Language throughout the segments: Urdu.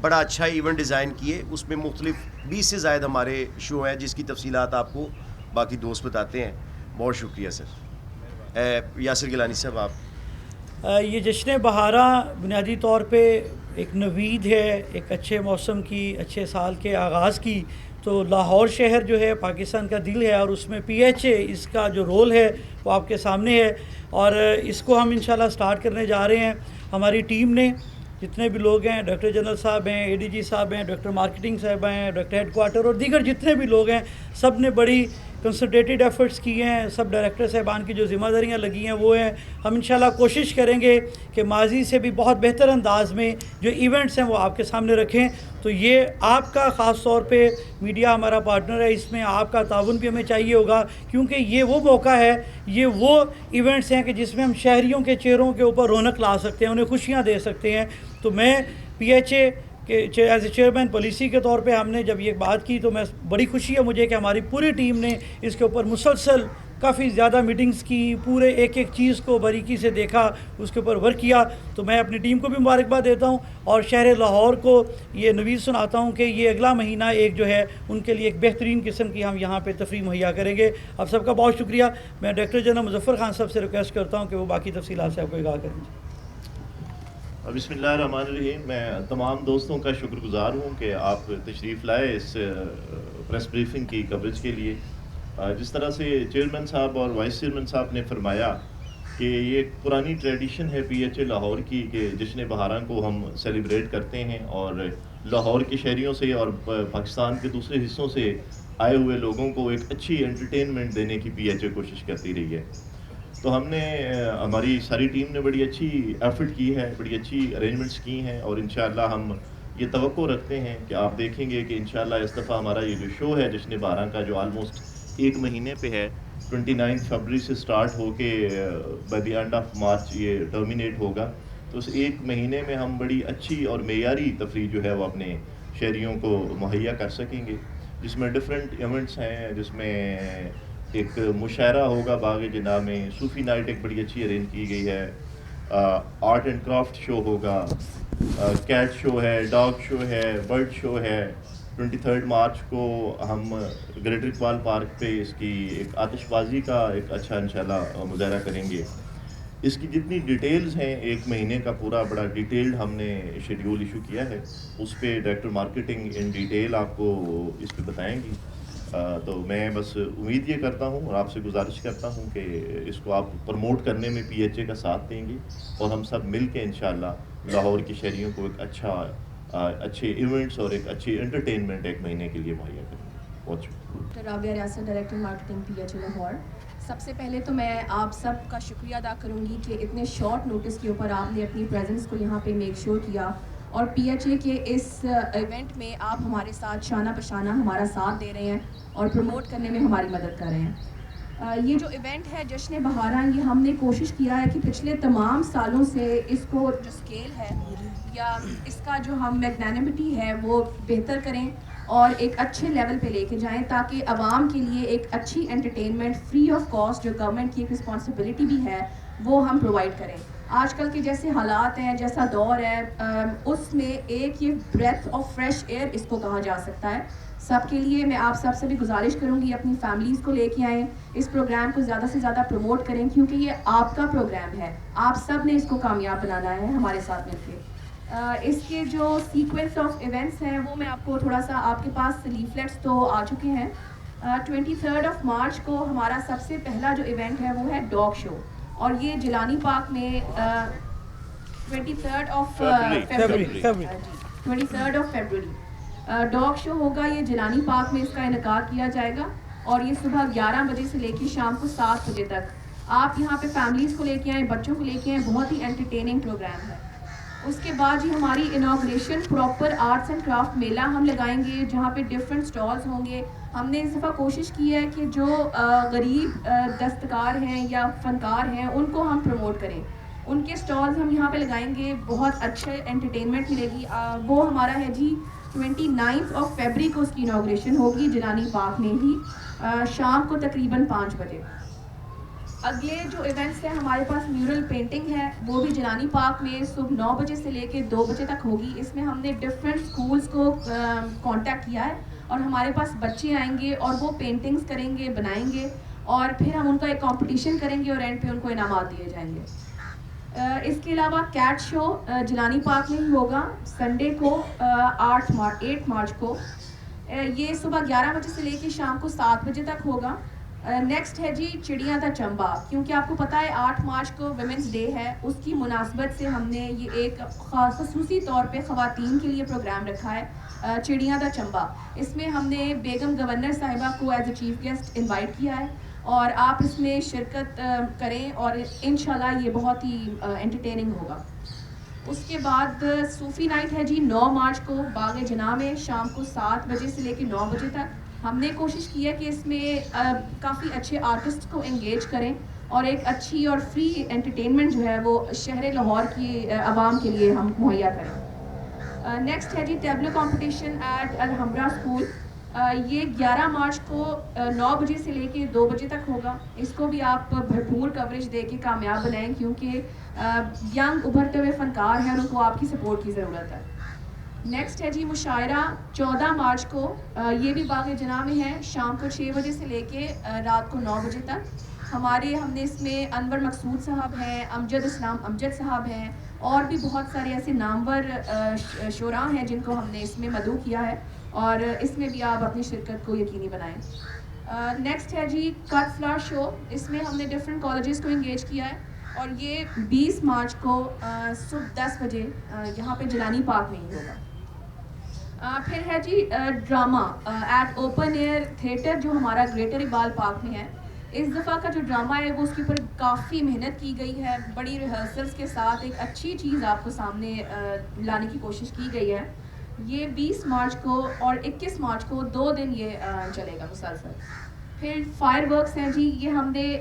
بڑا اچھا ایونٹ ڈیزائن کیے. اس میں مختلف 20 سے زائد ہمارے شو ہیں جس کی تفصیلات آپ کو باقی دوست بتاتے ہیں. بہت شکریہ سر. یاسر گیلانی صاحب آپ. یہ جشن بہارا بنیادی طور پہ ایک نوید ہے، ایک اچھے موسم کی، اچھے سال کے آغاز کی. تو لاہور شہر جو ہے پاکستان کا دل ہے، اور اس میں پی ایچ اے اس کا جو رول ہے وہ آپ کے سامنے ہے، اور اس کو ہم انشاءاللہ سٹارٹ کرنے جا رہے ہیں. ہماری ٹیم نے جتنے بھی لوگ ہیں، ڈائریکٹر جنرل صاحب ہیں، اے ڈی جی صاحب ہیں، ڈائریکٹر مارکیٹنگ صاحب ہیں، ڈائریکٹر ہیڈ کوارٹر اور دیگر جتنے بھی لوگ ہیں، سب نے بڑی کنسنٹریٹڈ ایفرٹس کیے ہیں. سب ڈائریکٹر صاحبان کی جو ذمہ داریاں لگی ہیں وہ ہیں. ہم انشاءاللہ کوشش کریں گے کہ ماضی سے بھی بہت بہتر انداز میں جو ایونٹس ہیں وہ آپ کے سامنے رکھیں. تو یہ آپ کا خاص طور پہ میڈیا ہمارا پارٹنر ہے، اس میں آپ کا تعاون بھی ہمیں چاہیے ہوگا، کیونکہ یہ وہ موقع ہے، یہ وہ ایونٹس ہیں کہ جس میں ہم شہریوں کے چہروں کے اوپر رونق لا سکتے ہیں، انہیں خوشیاں دے سکتے ہیں. تو میں پی ایچ اے کہ ایز اے چیئرمین پالیسی کے طور پہ ہم نے جب یہ بات کی تو میں بڑی خوشی ہے مجھے کہ ہماری پوری ٹیم نے اس کے اوپر مسلسل کافی زیادہ میٹنگز کی، پورے ایک ایک چیز کو باریکی سے دیکھا، اس کے اوپر ورک کیا. تو میں اپنی ٹیم کو بھی مبارکباد دیتا ہوں، اور شہر لاہور کو یہ نوید سناتا ہوں کہ یہ اگلا مہینہ ایک جو ہے ان کے لیے ایک بہترین قسم کی ہم یہاں پہ تفریح مہیا کریں گے. آپ سب کا بہت شکریہ. میں ڈائریکٹر جنرل مظفر خان صاحب سے ریکویسٹ کرتا ہوں کہ وہ باقی تفصیلات سے آپ کو آگاہ کریں. بسم اللہ الرحمن الرحیم. میں تمام دوستوں کا شکر گزار ہوں کہ آپ تشریف لائے اس پریس بریفنگ کی کوریج کے لیے. جس طرح سے چیئرمین صاحب اور وائس چیئرمین صاحب نے فرمایا کہ یہ ایک پرانی ٹریڈیشن ہے پی ایچ اے لاہور کی کہ جشن بہارا کو ہم سیلیبریٹ کرتے ہیں، اور لاہور کے شہریوں سے اور پاکستان کے دوسرے حصوں سے آئے ہوئے لوگوں کو ایک اچھی انٹرٹینمنٹ دینے کی پی ایچ اے کوشش کرتی رہی ہے. تو ہم نے ہماری ساری ٹیم نے بڑی اچھی ایفرٹ کی ہے، بڑی اچھی ارینجمنٹس کی ہیں، اور انشاءاللہ ہم یہ توقع رکھتے ہیں کہ آپ دیکھیں گے کہ انشاءاللہ اس دفعہ ہمارا یہ جو شو ہے جشن بہارا کا، جو آلموسٹ ایک مہینے پہ ہے، 29 فروری سے سٹارٹ ہو کے by the end of March یہ ٹرمینیٹ ہوگا. تو اس ایک مہینے میں ہم بڑی اچھی اور معیاری تفریح جو ہے وہ اپنے شہریوں کو مہیا کر سکیں گے، جس میں ڈفرینٹ ایونٹس ہیں، جس میں ایک مشاعرہ ہوگا باغ جناح میں، صوفی نائٹ ایک بڑی اچھی ارینج کی گئی ہے، آرٹ اینڈ کرافٹ شو ہوگا، کیٹ شو ہے، ڈاگ شو ہے، برڈ شو ہے. 23 مارچ کو ہم گریٹر اقبال پارک پہ اس کی ایک آتش بازی کا ایک اچھا انشاءاللہ مظاہرہ کریں گے. اس کی جتنی ڈیٹیلز ہیں، ایک مہینے کا پورا بڑا ڈیٹیلڈ ہم نے شیڈیول ایشو کیا ہے، اس پہ ڈائریکٹر مارکیٹنگ ان ڈیٹیل آپ کو اس پہ بتائیں گی. تو میں بس امید یہ کرتا ہوں اور آپ سے گزارش کرتا ہوں کہ اس کو آپ پروموٹ کرنے میں پی ایچ اے کا ساتھ دیں گے، اور ہم سب مل کے انشاءاللہ لاہور کے شہریوں کو ایک اچھے ایونٹس اور ایک اچھی انٹرٹینمنٹ ایک مہینے کے لیے مہیا کریں گے. بہت شکریہ. Rabia Riasat, director marketing P H A Lahore. سب سے پہلے تو میں آپ سب کا شکریہ ادا کروں گی کہ اتنے شارٹ نوٹس کے اوپر آپ نے اپنی پریزنس کو یہاں پہ میک شور کیا، اور پی ایچ اے کے اس ایونٹ میں آپ ہمارے ساتھ شانہ بشانہ ہمارا ساتھ دے رہے ہیں اور پروموٹ کرنے میں ہماری مدد کر رہے ہیں. یہ جو ایونٹ ہے جشن بہارا، یہ ہم نے کوشش کیا ہے کہ پچھلے تمام سالوں سے اس کو جو اسکیل ہے یا اس کا جو ہم میگنانیمٹی ہے وہ بہتر کریں اور ایک اچھے لیول پہ لے کے جائیں، تاکہ عوام کے لیے ایک اچھی انٹرٹینمنٹ فری آف کاسٹ، جو گورنمنٹ کی ایک رسپانسبلٹی بھی ہے، وہ ہم پرووائڈ کریں. آج کل کے جیسے حالات ہیں، جیسا دور ہے، اس میں ایک یہ بریتھ آف فریش ایئر اس کو کہا جا سکتا ہے. سب کے لیے میں آپ سب سے بھی گزارش کروں گی اپنی فیملیز کو لے کے آئیں، اس پروگرام کو زیادہ سے زیادہ پروموٹ کریں، کیونکہ یہ آپ کا پروگرام ہے، آپ سب نے اس کو کامیاب بنانا ہے ہمارے ساتھ مل کے. اس کے جو سیکوینس آف ایونٹس ہیں وہ میں آپ کو تھوڑا سا، آپ کے پاس لیفلیٹس تو آ چکے ہیں. 23 مارچ کو ہمارا سب سے پہلا جو ایونٹ ہے وہ ہے ڈاگ شو، اور یہ جیلانی پارک میں 23 فروری ڈاگ شو ہوگا. یہ جیلانی پارک میں اس کا انعقاد کیا جائے گا، اور یہ صبح 11 بجے سے لے کے شام کو 7 بجے تک. آپ یہاں پہ فیملیز کو لے کے آئیں، بچوں کو لے کے آئیں، بہت ہی انٹرٹیننگ پروگرام ہے. اس کے بعد جی ہماری inauguration proper arts and craft میلہ ہم لگائیں گے، جہاں پہ ڈفرینٹ اسٹالز ہوں گے. ہم نے اس دفعہ کوشش کی ہے کہ جو غریب دستکار ہیں یا فنکار ہیں ان کو ہم پروموٹ کریں، ان کے اسٹالز ہم یہاں پہ لگائیں گے. بہت اچھے انٹرٹینمنٹ ملے گی. وہ ہمارا ہے جی 29 فروری کو اس کی انوگریشن ہوگی جیلانی پارک میں ہی، شام کو تقریباً 5 بجے. اگلے جو ایونٹس ہیں ہمارے پاس میورل پینٹنگ ہے، وہ بھی جنانی پارک میں صبح 9 بجے سے لے کے 2 بجے تک ہوگی. اس میں ہم نے ڈفرینٹ اسکولس کو کانٹیکٹ کیا ہے اور ہمارے پاس بچے آئیں گے اور وہ پینٹنگس کریں گے، بنائیں گے اور پھر ہم ان کا ایک کمپٹیشن کریں گے اور اینڈ پہ ان کو انعامات دیے جائیں گے. اس کے علاوہ کیٹ شو جنانی پارک میں ہی ہوگا سنڈے کو 8 مارچ کو. یہ صبح 11 بجے سے لے کے شام کو 7 بجے تک ہوگا. نیکسٹ ہے جی چڑیاں دا چمبا. کیونکہ آپ کو پتہ ہے 8 مارچ کو ویمنس ڈے ہے، اس کی مناسبت سے ہم نے یہ ایک خصوصی طور پہ خواتین کے لیے پروگرام رکھا ہے چڑیاں دا چمبا. اس میں ہم نے بیگم گورنر صاحبہ کو as a chief guest invite کیا ہے اور آپ اس میں شرکت کریں اور انشاءاللہ یہ بہت ہی انٹرٹیننگ ہوگا. اس کے بعد صوفی نائٹ ہے جی 9 مارچ کو باغ جناح میں شام کو 7 بجے سے لے کے 9 بجے تک. ہم نے کوشش کی ہے کہ اس میں کافی اچھے آرٹسٹ کو انگیج کریں اور ایک اچھی اور فری انٹرٹینمنٹ جو ہے وہ شہر لاہور کی عوام کے لیے ہم مہیا کریں. نیکسٹ ہے جی tableau competition at Alhamra school. یہ 11 مارچ کو 9 بجے سے لے کے 2 بجے تک ہوگا. اس کو بھی آپ بھرپور کوریج دے کے کامیاب بنائیں کیونکہ ینگ ابھرتے ہوئے فنکار ہیں اور ان کو آپ کی سپورٹ کی ضرورت ہے. نیکسٹ ہے جی مشاعرہ 14 مارچ کو. یہ بھی باغ جناح میں ہے شام کو 6 بجے سے لے کے رات کو 9 بجے تک. ہم نے اس میں انور مقصود صاحب ہیں، امجد اسلام امجد صاحب ہیں اور بھی بہت سارے ایسے نامور شعراء ہیں جن کو ہم نے اس میں مدعو کیا ہے اور اس میں بھی آپ اپنی شرکت کو یقینی بنائیں. نیکسٹ ہے جی کٹ فلاور شو. اس میں ہم نے ڈفرینٹ کالجز کو انگیج کیا ہے اور یہ 20 مارچ کو صبح 10 بجے یہاں پہ جیلانی پارک میں ہی ہوگا. پھر ہے جی drama at open air theatre جو ہمارا گریٹر اقبال پارک میں ہے. اس دفعہ کا جو ڈرامہ ہے وہ اس کے اوپر کافی محنت کی گئی ہے، بڑی ریہرسلس کے ساتھ ایک اچھی چیز آپ کو سامنے لانے کی کوشش کی گئی ہے. یہ 20 مارچ کو اور 21 مارچ کو 2 دن یہ چلے گا مسلسل. پھر فائر ورکس ہیں جی، یہ ہم نے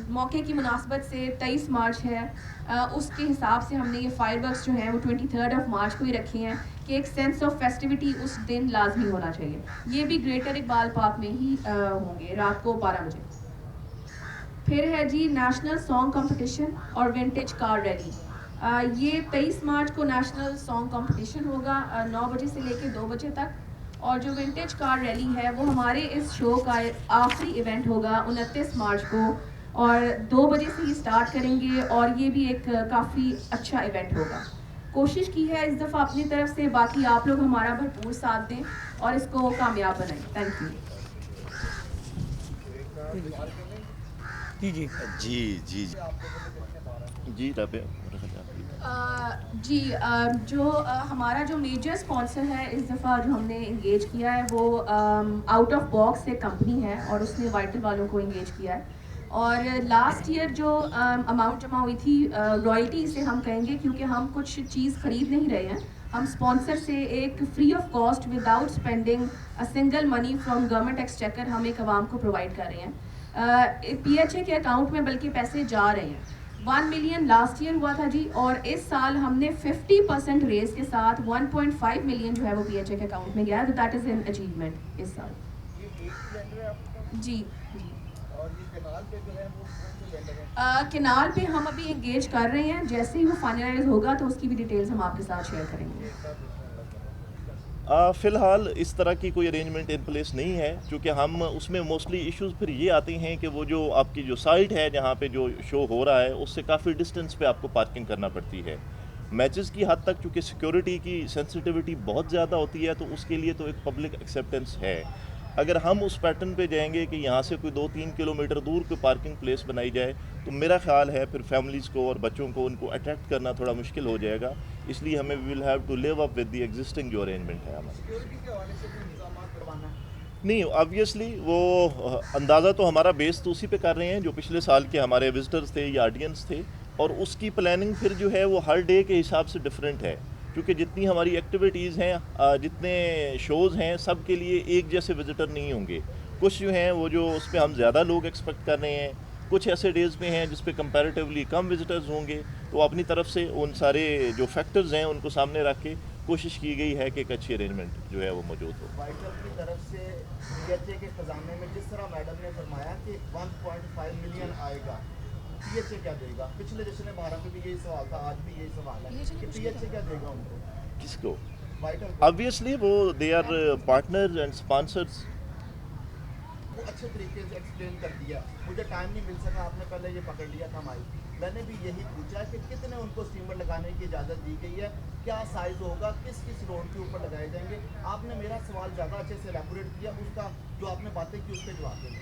موقع کی مناسبت سے 23 مارچ ہے اس کے حساب سے ہم نے یہ فائر ورکس جو ہیں وہ 23 مارچ کو ہی رکھے ہیں کہ ایک سینس آف فیسٹیوٹی اس دن لازمی ہونا چاہیے. یہ بھی گریٹر اقبال پارک میں ہی ہوں گے رات کو 12 بجے. پھر ہے جی نیشنل سانگ کمپٹیشن اور ونٹیج کار ریلی. یہ 23 مارچ کو نیشنل سانگ کمپٹیشن ہوگا 9 بجے سے لے کے 2 بجے تک. اور جو ونٹیج کار ریلی ہے وہ ہمارے اس شو کا آخری ایونٹ ہوگا 29 مارچ کو اور 2 بجے سے ہی اسٹارٹ کریں گے اور یہ بھی ایک کافی اچھا ایونٹ ہوگا. کوشش کی ہے اس دفعہ اپنی طرف سے، باقی آپ لوگ ہمارا بھرپور ساتھ دیں اور اس کو کامیاب بنائیں. Thank you. جی جی جی جی جی جی جو ہمارا جو میجر اسپانسر ہے اس دفعہ جو ہم نے انگیج کیا ہے وہ آؤٹ آف باکس ایک کمپنی ہے اور اس نے وائٹل والوں کو انگیج کیا ہے. اور لاسٹ ایئر جو اماؤنٹ جمع ہوئی تھی رائلٹی سے ہم کہیں گے کیونکہ ہم کچھ چیز خرید نہیں رہے ہیں، ہم اسپانسر سے ایک free of cost without spending single money from government exchequer ہم ایک عوام کو پرووائڈ کر رہے ہیں. پی ایچ اے کے اکاؤنٹ میں بلکہ پیسے جا رہے ہیں. 1 ملین لاسٹ ایئر ہوا تھا جی اور اس سال ہم نے 50% ریز کے ساتھ 1.5 ملین جو ہے وہ پی ایچ اے کے اکاؤنٹ میں گیا ہے. تو دیٹ از این اچیومنٹ اس سال. جی کنال پہ ہم ابھی انگیج کر رہے ہیں، جیسے ہی وہ فائنلائز ہوگا تو اس کی بھی ڈیٹیلز ہم آپ کے ساتھ شیئر کریں گے. فی الحال اس طرح کی کوئی ارینجمنٹ ان پلیس نہیں ہے کیونکہ ہم اس میں موسٹلی ایشوز پھر یہ آتے ہیں کہ وہ جو آپ کی جو سائٹ ہے جہاں پہ جو شو ہو رہا ہے اس سے کافی ڈسٹینس پہ آپ کو پارکنگ کرنا پڑتی ہے. میچز کی حد تک چونکہ سیکیورٹی کی سینسٹیوٹی بہت زیادہ ہوتی ہے تو اس کے لیے تو ایک پبلک ایکسیپٹنس ہے. اگر ہم اس پیٹرن پہ جائیں گے کہ یہاں سے کوئی 2-3 کلومیٹر دور کوئی پارکنگ پلیس بنائی جائے تو میرا خیال ہے پھر فیملیز کو اور بچوں کو ان کو اٹریکٹ کرنا تھوڑا مشکل ہو جائے گا. اس لیے ہمیں we will have to live up with the existing جو ارینجمنٹ ہے ہمارا. نہیں آبویسلی وہ اندازہ تو ہمارا بیس تو اسی پہ کر رہے ہیں جو پچھلے سال کے ہمارے وزٹرز تھے یا آڈینس تھے اور اس کی پلاننگ پھر جو ہے وہ ہر ڈے کے حساب سے ڈفرینٹ ہے کیونکہ جتنی ہماری ایکٹیویٹیز ہیں جتنے شوز ہیں سب کے لیے ایک جیسے وزٹر نہیں ہوں گے. کچھ جو ہیں وہ جو اس پہ ہم زیادہ لوگ ایکسپیکٹ کر رہے ہیں، کچھ ایسے ڈیز پہ ہیں جس پہ کمپیریٹیولی کم وزٹرز ہوں گے. تو اپنی طرف سے ان سارے جو فیکٹرز ہیں ان کو سامنے رکھ کے کوشش کی گئی ہے کہ ایک اچھی ارینجمنٹ جو ہے وہ موجود ہو. وائٹل کی طرف سے پی ایچ اے کے خزانے میں جس طرح میڈم نے فرمایا کہ 1.5 ملین آئے گا, پی ایچ اے کیا دے گا؟ پچھلے جشن بھارت میں بھی یہی سوال تھا, آج بھی یہی سوال ہے کہ پی ایچ اے کیا دے گا ان کو, کس کو؟ وائٹل کو. آبویسلی وہ they are partners and sponsors. وہ اچھے طریقے سے ایکسپلین کر دیا, مجھے ٹائم نہیں مل سکا, آپ نے پہلے یہ پکڑ لیا تھا مائک. میں نے بھی یہی پوچھا کہ کتنے ان کو اسٹیمر لگانے کی اجازت دی گئی ہے, کیا سائز ہوگا, کس کس روڈ کے اوپر لگائے جائیں گے. آپ نے میرا سوال زیادہ اچھے سے ایلیبوریٹ کیا, اس کا جو آپ نے باتیں کی اس کے جواب دیں.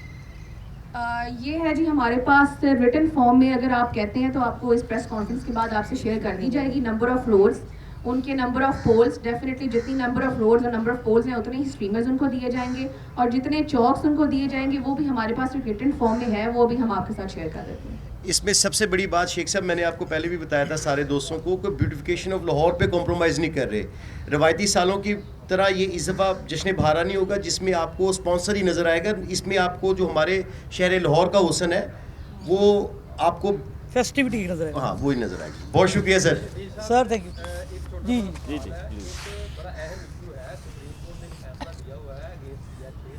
یہ ہے جی ہمارے پاس ریٹن فارم میں, اگر آپ کہتے ہیں تو آپ کو اس پریس کانفرنس کے بعد آپ سے شیئر کر دی جائے گی. نمبر آف روڈز, ان کے نمبر آف پولز, ڈیفینیٹلی جتنی نمبر آف روڈز اور نمبر آف پولز ہیں اتنے ہی اسٹریمرز ان کو دیے جائیں گے, اور جتنے چوکس ان کو دیے جائیں گے وہ بھی ہمارے پاس ایک ریٹن فارم میں ہے, وہ بھی ہم آپ کے ساتھ شیئر کر دیتے ہیں. اس میں سب سے بڑی بات شیخ صاحب, میں نے آپ کو پہلے بھی بتایا تھا سارے دوستوں کو, کہ بیوٹیفیکیشن آف لاہور پہ کمپرومائز نہیں کر رہے. روایتی سالوں کی طرح یہ اس دفعہ جشن بھارا نہیں ہوگا جس میں آپ کو اسپانسر ہی نظر آئے گا. اس میں آپ کو جو ہمارے شہر لاہور کا حسن ہے وہ آپ کو فیسٹیوٹی نظر آئے. ہاں وہی نظر آئے گی. بہت شکریہ سر. Sir thank you. جی جی جی. بڑا اہم ایشو ہے, سپریم کورٹ نے فیصلہ دیا ہوا ہے اگینسٹ پی ایچ اے,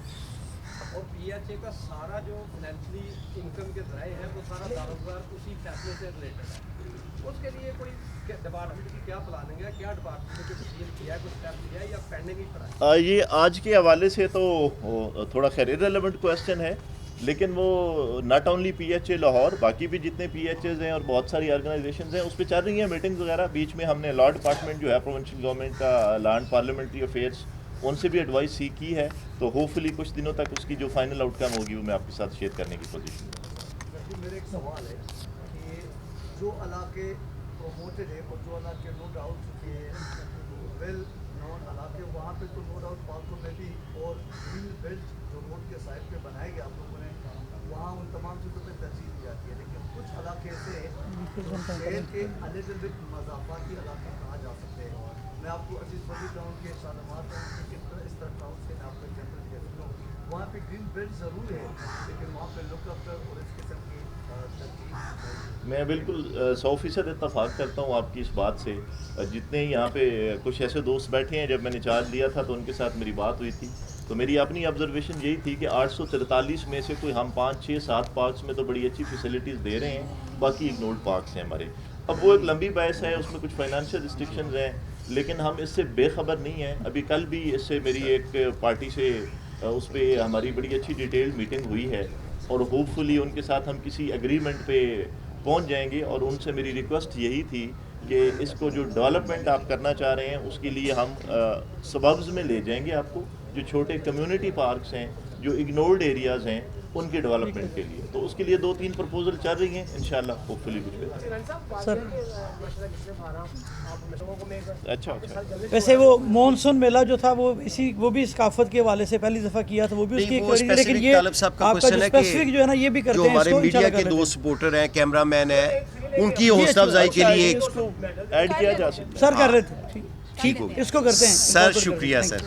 اور پی ایچ اے کا سارا جو فائنینشلی انکم کے ذرائع ہیں وہ سارا دارومدار اسی فیصلے سے ریلیٹڈ ہے. اس کے لیے کوئی ڈپارٹمنٹ کی کیا پلاننگ ہے, کیا ڈپارٹمنٹ نے کوئی ڈیل کیا ہے, کوئی اسٹیپ لیا ہے, یا پینڈنگ ہی پڑا ہے؟ یہ آج کے حوالے سے تو تھوڑا خیر ریلیونٹ کویسچن ہے, لیکن وہ not only P H A Lahore, باقی بھی جتنے پی ایچ ایز ہیں اور بہت ساری آرگنائزیشنز ہیں اس پہ چل رہی ہیں میٹنگز وغیرہ. بیچ میں ہم نے لا ڈپارٹمنٹ جو ہے پروونشل گورنمنٹ کا, لینڈ پارلیمنٹری افیئرس, ان سے بھی ایڈوائس سیکھ کی ہے. تو ہوپ فلی کچھ دنوں تک اس کی جو فائنل آؤٹ کم ہوگی وہ میں آپ کے ساتھ شیئر کرنے کی پوزیشن ہوں. میرا ایک سوال ہے کہ جو علاقے پروموٹڈ ہے اور جو علاقے نو ڈاؤٹ کہ ویل نون علاقے, وہاں پہ تو نو ڈاؤٹ پالتو میں بھی, اور گرین بیلٹ جو روڈ کے سائڈ پہ بنائے گئے آپ لوگوں نے, وہاں ان تمام چیزوں پہ ترجیح دی جاتی ہے. لیکن کچھ علاقے سے شہر کے الگ الگ مضافاتی علاقے کہا جا سکتے ہیں. میں آپ کو عزیز بڑی ٹاؤن کے شالمار ٹاؤن کے اس طرح ٹاؤن سے میں آپ کو ایگزامپل دے سکتا ہوں. وہاں پہ گرین بیلٹ ضرور ہے, لیکن وہاں پہ لک افٹر اور اس قسم کی ترجیح. میں بالکل 100% اتفاق کرتا ہوں آپ کی اس بات سے. جتنے یہاں پہ کچھ ایسے دوست بیٹھے ہیں, جب میں نے چارج لیا تھا تو ان کے ساتھ میری بات ہوئی تھی, تو میری اپنی آبزرویشن یہی تھی کہ 843 میں سے کوئی ہم 5 6 7 پارکس میں تو بڑی اچھی فیسلٹیز دے رہے ہیں, باقی اگنورڈ پارکس ہیں ہمارے. اب وہ ایک لمبی بحث ہے, اس میں کچھ فائنینشیل ریسٹرکشنز ہیں, لیکن ہم اس سے بے خبر نہیں ہیں. ابھی کل بھی اس سے میری ایک پارٹی سے اس پہ ہماری بڑی اچھی ڈیٹیل میٹنگ ہوئی ہے, اور ہوپ فلی ان کے ساتھ ہم کسی ایگریمنٹ پہ پہنچ جائیں گے. اور ان سے میری ریکویسٹ یہی تھی کہ اس کو جو ڈیولپمنٹ آپ کرنا چاہ رہے ہیں اس کے لیے ہم سببز میں لے جائیں گے آپ کو, جو چھوٹے کمیونٹی پارکس ہیں, جو اگنورڈ ایریاز ہیں, ان کے ڈیولپمنٹ کے لیے. تو اس کے لیے 2-3 پرپوزل چل رہی ہیں, انشاءاللہ ہوپ فلی کچھ بہتر. سر اچھا ویسے وہ مونسون میلہ جو تھا وہ بھی ثقافت کے حوالے سے پہلی دفعہ کیا تھا, وہ بھی اس کی ایک لیکن یہ طالب صاحب کا آپ کا کوشچن جو ہے کہ اسپیسیفک جو ہے نا یہ بھی کرتے جو ہیں, ہمارے میڈیا کے دو سپورٹر ہیں, کیمرہ مین ہے, ان کی حوصلہ افزائی کے لیے اس کو ایڈ کیا جا سکتا ہے. سر کر رہے تھے. ٹھیک, اس کو کرتے ہیں. سر شکریہ سر.